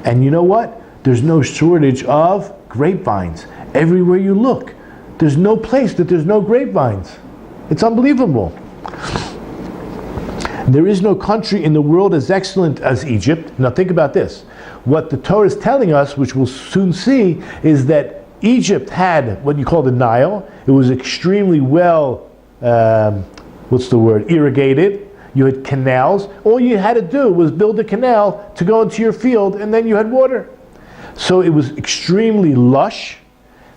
A: And you know what? There's no shortage of grapevines. Everywhere you look, there's no place that there's no grapevines. It's unbelievable. There is no country in the world as excellent as Egypt. Now think about this. What the Torah is telling us, which we'll soon see, is that Egypt had what you call the Nile. It was extremely well, irrigated. You had canals. All you had to do was build a canal to go into your field, and then you had water. So it was extremely lush.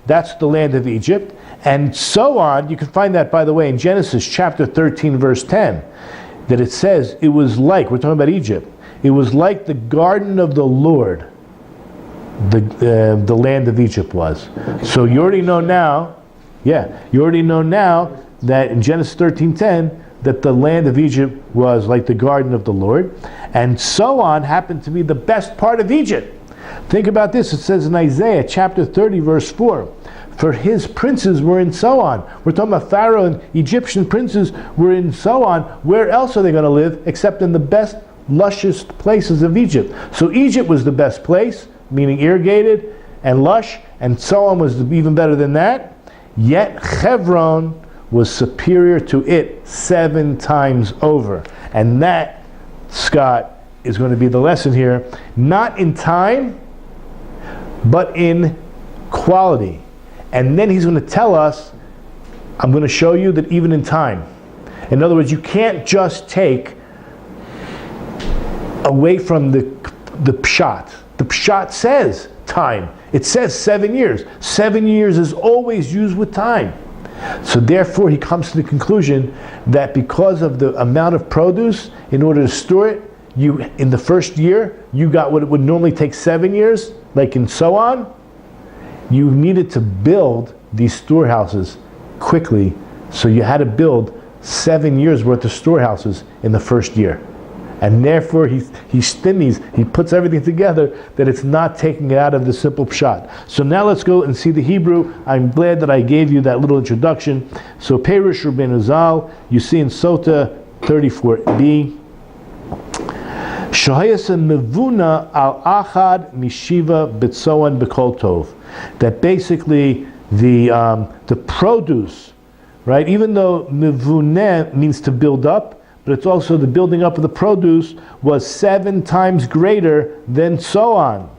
A: That's the land of Egypt. And so on. You can find that, by the way, in Genesis chapter 13, verse 10, that it says it was like, we're talking about Egypt, it was like the garden of the Lord, the land of Egypt was. So you already know now, that in Genesis 13:10, that the land of Egypt was like the garden of the Lord. And so on happened to be the best part of Egypt. Think about this. It says in Isaiah chapter 30, verse 4, for his princes were in so on. We're talking about Pharaoh and Egyptian princes were in so on. Where else are they going to live except in the best, lushest places of Egypt? So Egypt was the best place, meaning irrigated and lush, and so on was even better than that. Yet Hebron was superior to it 7 times over. And that, Scott, is going to be the lesson here. Not in time, but in quality. And then he's going to tell us, I'm going to show you that even in time. In other words, you can't just take away from the pshat. The pshat says time. It says 7 years. 7 years is always used with time. So therefore he comes to the conclusion that because of the amount of produce, in order to store it, you in the first year, you got what it would normally take 7 years, like in so on. You needed to build these storehouses quickly, so you had to build 7 years worth of storehouses in the first year. And therefore he puts everything together that it's not taking it out of the simple pshat. So now let's go and see the Hebrew. I'm glad that I gave you that little introduction. So Perush Rabbeinu Zal, you see in Sota 34b, Shahayasa mevuna al achad mishiva betzoan bekol tov. That basically the produce, right? Even though mevuneh means to build up, but it's also the building up of the produce was 7 times greater than so on.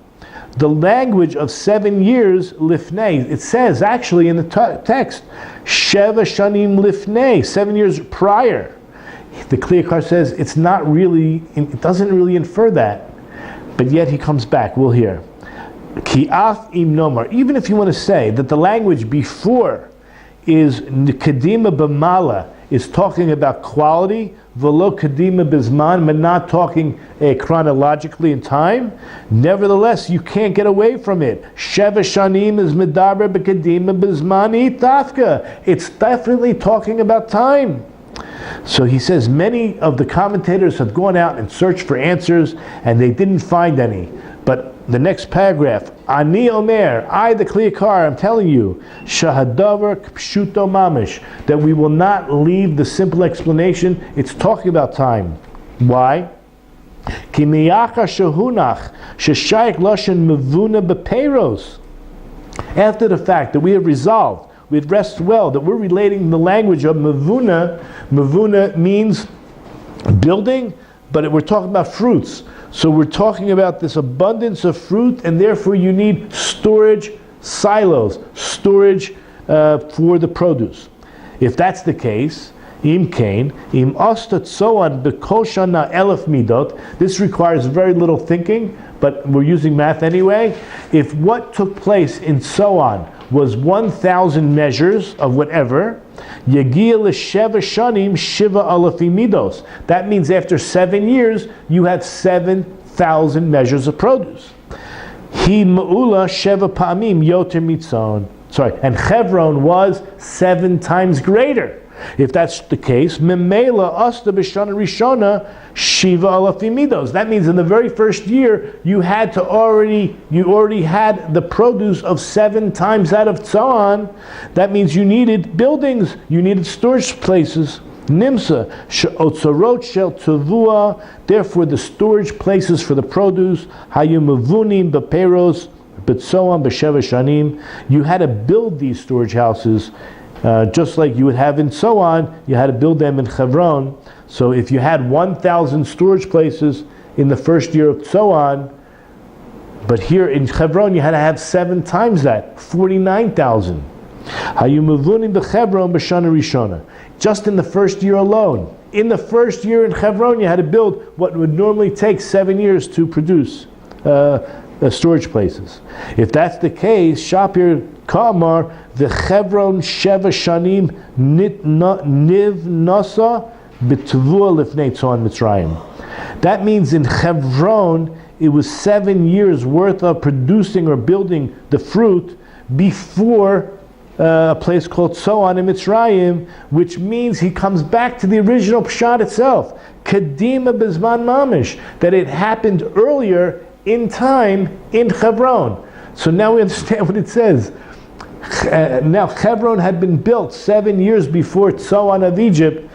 A: The language of 7 years lifnei, it says actually in the text, Sheva shanim lifnei, 7 years prior. The Kliyakar says it's not really, it doesn't really infer that, but yet he comes back. We'll hear. Ki af im nomar, even if you want to say that the language before is kedima b'mala, is talking about quality, v'lo kadima bizman, but not talking chronologically in time. Nevertheless, you can't get away from it. Sheva shanim is medaber b'kadima bizman itafka. It's definitely talking about time. So he says many of the commentators have gone out and searched for answers and they didn't find any. But the next paragraph, Ani Omer, I the Kliyakar, I'm telling you, Shahadavar Pshuto Mamish, that we will not leave the simple explanation. It's talking about time. Why? Ki miyacha shehunach sheshayik loshen mevuna bepeiros. After the fact that we have resolved, we rest well, that we're relating the language of mevuna. Mevuna means building, but we're talking about fruits. So we're talking about this abundance of fruit, and therefore you need storage silos, storage for the produce. If that's the case, im kain, im osta tzoan bekoshana elef midot. This requires very little thinking, but we're using math anyway. If what took place in Tzoan was 1,000 measures of whatever, Yagia l'sheva shanim shiva alafim midos. That means after 7 years, you have 7,000 measures of produce. He ma'ula sheva pa'amim yoter mitzon. Sorry, and Chevron was 7 times greater. If that's the case, memela asta b'shana rishona shiva alafim midos. That means in the very first year you already had the produce of 7 times that of Tzoan. That means you needed buildings, you needed storage places. Nimsa she'otzorot shel tavua. Therefore, the storage places for the produce hayu mevunim b'peiros b'tzoan b'sheva shanim. You had to build these storage houses. Just like you would have in Tzoan, you had to build them in Chevron. So if you had 1,000 storage places in the first year of Tzoan, but here in Chevron you had to have 7 times that, 49,000. Just in the first year alone. In the first year in Chevron you had to build what would normally take 7 years to produce storage places. If that's the case, Shapir Kamar, the Chevron Sheva Shanim Niv Nasa B'Tvua Lifnei Tzon Mitzrayim. That means in Chevron it was 7 years worth of producing or building the fruit before a place called Tzoan in Mitzrayim, which means he comes back to the original Pshat itself, Kadima Bizman Mamish, that it happened earlier in time in Chevron. So now we understand what it says. Now Chevron had been built 7 years before Tzoan of Egypt.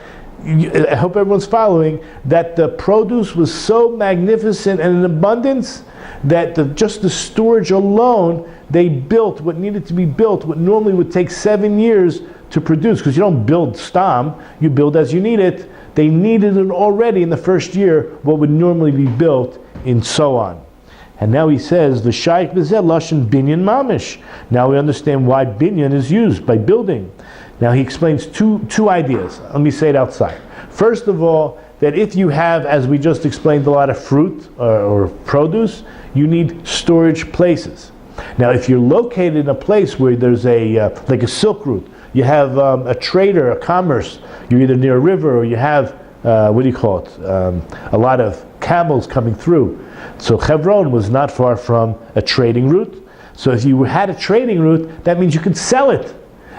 A: I hope everyone's following, that the produce was so magnificent and in abundance that just the storage alone, they built what needed to be built, what normally would take 7 years to produce, because you don't build stam, you build as you need it. They needed it already in the first year, what would normally be built in Tzoan. And now he says, "V'shayik b'zeh lashon binyan mamish." Now we understand why binyan is used, by building. Now he explains two ideas. Let me say it outside. First of all, that if you have, as we just explained, a lot of fruit or produce, you need storage places. Now if you're located in a place where there's like a silk route, you have a trader, a commerce, you're either near a river or you have, a lot of camels coming through. So Chevron was not far from a trading route. So if you had a trading route, that means you could sell it.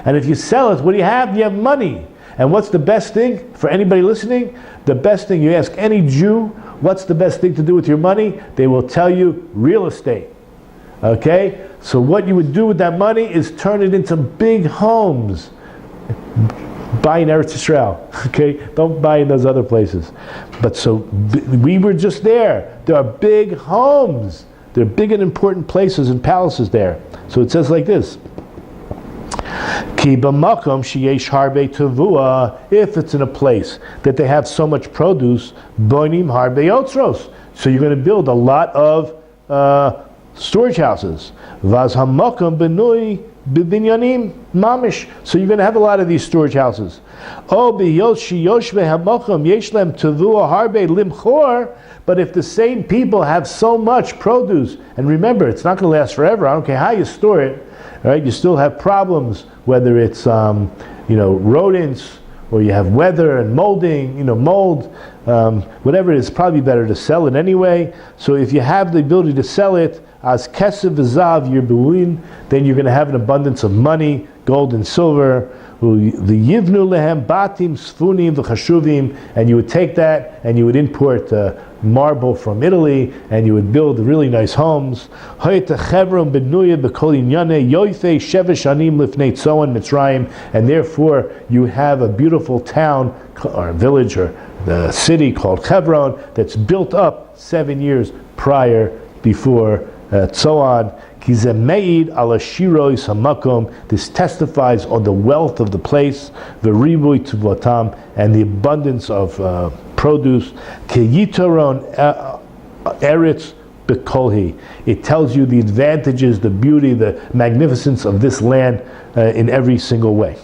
A: And if you sell it, what do you have? You have money. And what's the best thing for anybody listening? The best thing, you ask any Jew, what's the best thing to do with your money? They will tell you real estate. Okay? So what you would do with that money is turn it into big homes. Buy in Eretz Yisrael. Okay? Don't buy in those other places. But so we were just there. There are big homes. There are big and important places and palaces there. So it says like this. Ki b'makom sheyesh harbe tavua. If it's in a place that they have so much produce, boinim harbe yotzros. So you're going to build a lot of storage houses. Vaz hamakom benui b'binyanim mamish. So you're going to have a lot of these storage houses. O b'yos sheyosh v'hamakom yesh lem tavua harbe limchor. But if the same people have so much produce, and remember, it's not going to last forever. I don't care how you store it. Right? You still have problems, whether it's rodents or you have weather and molding, mold, whatever it is, probably better to sell it anyway. So if you have the ability to sell it, as kesef v'zav yirbuin, then you're going to have an abundance of money, gold and silver. The yivnu lehem batim sfunim v'chashuvim, and you would take that and you would import marble from Italy and you would build really nice homes. And therefore you have a beautiful town or village or the city called Hebron that's built up 7 years before Tzoan. This testifies on the wealth of the place, the ribuy tuvlatam, and the abundance of produce. Eretz bekolhi. It tells you the advantages, the beauty, the magnificence of this land in every single way.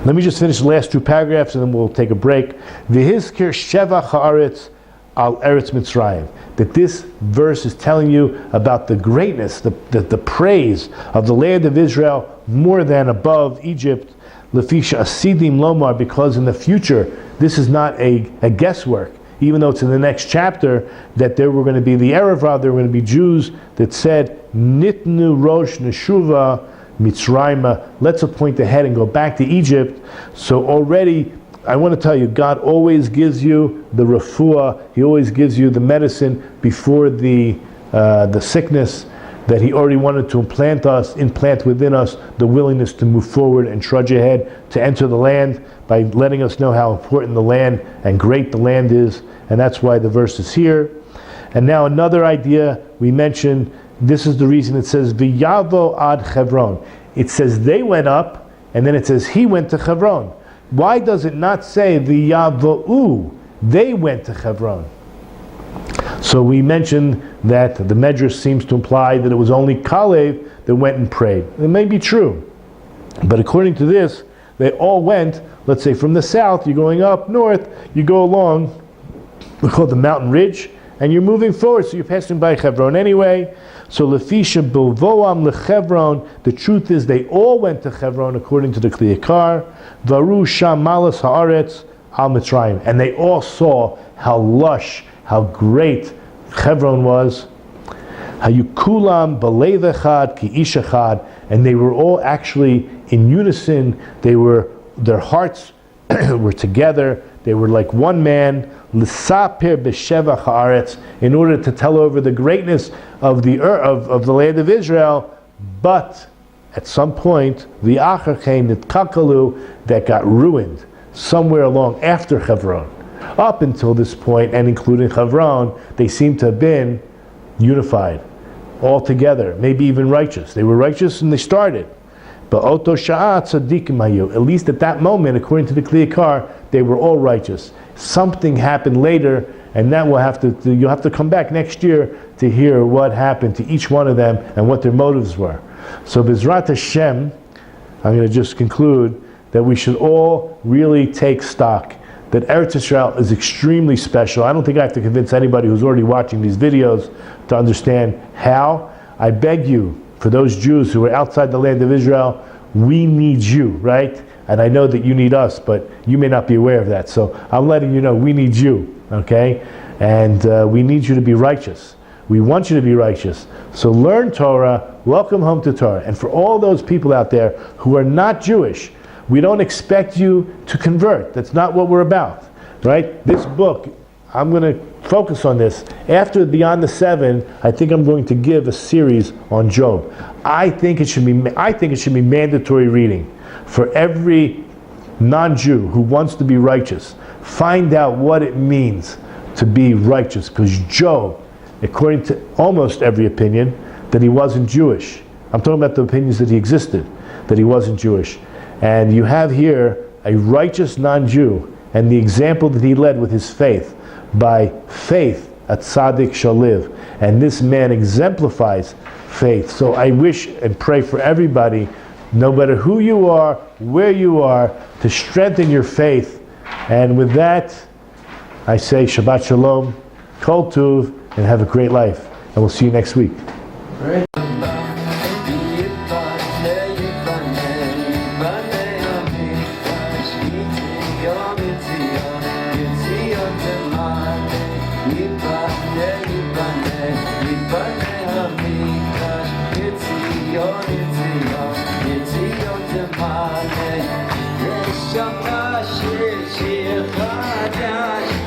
A: Let me just finish the last 2 paragraphs and then we'll take a break. V'hizkir sheva haaretz al Eretz Mitzrayim. That this verse is telling you about the greatness, the praise of the land of Israel more than above Egypt. Lefisha asidim lomar, because in the future this is not a guesswork. Even though it's in the next chapter that there were going to be the Erev Rav, there were going to be Jews that said nitnu rosh neshuva Mitzrayim. Let's appoint ahead and go back to Egypt. So already, I want to tell you, God always gives you the refuah. He always gives you the medicine before the sickness, that He already wanted to implant within us the willingness to move forward and trudge ahead, to enter the land by letting us know how important the land and great the land is. And that's why the verse is here. And now another idea we mentioned, this is the reason it says, V'yavo ad Hebron. It says they went up, and then it says he went to Hebron. Why does it not say V'yavo'u? They went to Hebron. So we mentioned that the Medrash seems to imply that it was only Kalev that went and prayed. It may be true, but according to this, they all went, let's say from the south, you're going up north, you go along, we call it the mountain ridge, and you're moving forward, so you're passing by Hebron anyway. So Lefisha Bovoam LeChevron, the truth is they all went to Hebron according to the Kliyakar, Varu Sham Malas Haaretz Al Mitzrayim, and they all saw how lush, how great Hebron was. Hayukulam Balev Echad Ki Ish Echad, and they were all actually in unison. Their hearts were together. They were like one man. L'saper b'sheva haaretz, in order to tell over the greatness of the land of Israel. But at some point, the Achar came, the Kakalu, that got ruined somewhere along after Hebron. Up until this point, and including Hebron, they seem to have been unified, all together, maybe even righteous. They were righteous and they started. But Oto Sha'at Tzadikim Hayu, at least at that moment, according to the Kliyakar, they were all righteous. Something happened later, and that you'll have to come back next year to hear what happened to each one of them and what their motives were. So B'ezrat Hashem, I'm going to just conclude that we should all really take stock that Eretz Yisrael is extremely special. I don't think I have to convince anybody who's already watching these videos to understand how. I beg you, for those Jews who are outside the land of Israel, we need you, right? And I know that you need us, but you may not be aware of that. So I'm letting you know we need you, okay? And we need you to be righteous. We want you to be righteous. So learn Torah, welcome home to Torah. And for all those people out there who are not Jewish, we don't expect you to convert. That's not what we're about, right? This book, I'm going to focus on this. After Beyond the Seven, I think I'm going to give a series on Job. I think it should be mandatory reading for every non-Jew who wants to be righteous. Find out what it means to be righteous, because Job, according to almost every opinion, that he wasn't Jewish. I'm talking about the opinions that he existed, that he wasn't Jewish. And you have here a righteous non-Jew, and the example that he led with his faith. By faith, a tzaddik shall live. And this man exemplifies faith. So I wish and pray for everybody, no matter who you are, where you are, to strengthen your faith. And with that, I say Shabbat Shalom, Kol Tuv, and have a great life. And we'll see you next week.
C: Great. Nitzion, Nitzion, Nitzion, Temane, Yesham